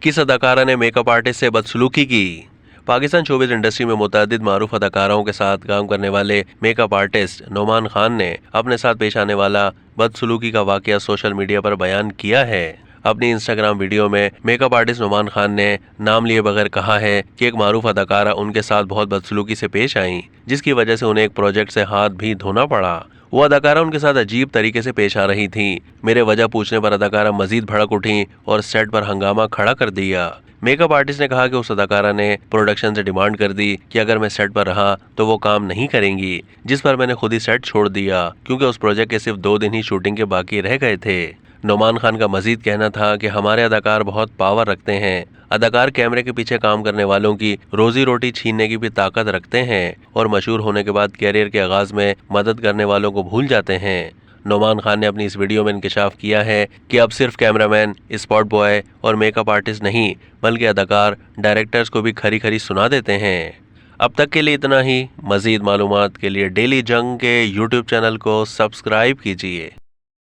किस अदाकारा ने मेकअप आर्टिस्ट से बदसलूकी की। पाकिस्तान शोबिज़ इंडस्ट्री में मुतअद्दिद मारूफ अदाकाराओं के साथ काम करने वाले मेकअप आर्टिस्ट नोमान खान ने अपने साथ पेश आने वाला बदसलूकी का वाकया सोशल मीडिया पर बयान किया है। अपनी इंस्टाग्राम वीडियो में मेकअप आर्टिस्ट नोमान खान ने नाम लिए बगैर कहा है कि एक मारूफ अदाकारा उनके साथ बहुत बदसलूकी से पेश आई, जिसकी वजह से उन्हें एक प्रोजेक्ट से हाथ भी धोना पड़ा। वो अदाकारा उनके साथ अजीब तरीके से पेश आ रही थी। मेरे वजह पूछने पर अदाकारा मजीद भड़क उठी और सेट पर हंगामा खड़ा कर दिया। मेकअप आर्टिस्ट ने कहा कि उस अदाकारा ने प्रोडक्शन से डिमांड कर दी कि अगर मैं सेट पर रहा तो वो काम नहीं करेंगी, जिस पर मैंने खुद ही सेट छोड़ दिया क्योंकि उस प्रोजेक्ट के सिर्फ 2 दिन ही शूटिंग के बाकी रह गए थे। नोमान खान का मजीद कहना था कि हमारे अदाकार बहुत पावर रखते हैं। अदाकार कैमरे के पीछे काम करने वालों की रोजी रोटी छीनने की भी ताकत रखते हैं और मशहूर होने के बाद कैरियर के आगाज में मदद करने वालों को भूल जाते हैं। नोमान खान ने अपनी इस वीडियो में इंकशाफ किया है कि अब सिर्फ कैमरामैन, स्पॉट बॉय और मेकअप आर्टिस्ट नहीं बल्कि अदाकार डायरेक्टर्स को भी खरी खरी सुना देते हैं। अब तक के लिए इतना ही। मजीद मालूमात के लिए डेली जंग के यूट्यूब चैनल को सब्सक्राइब कीजिए।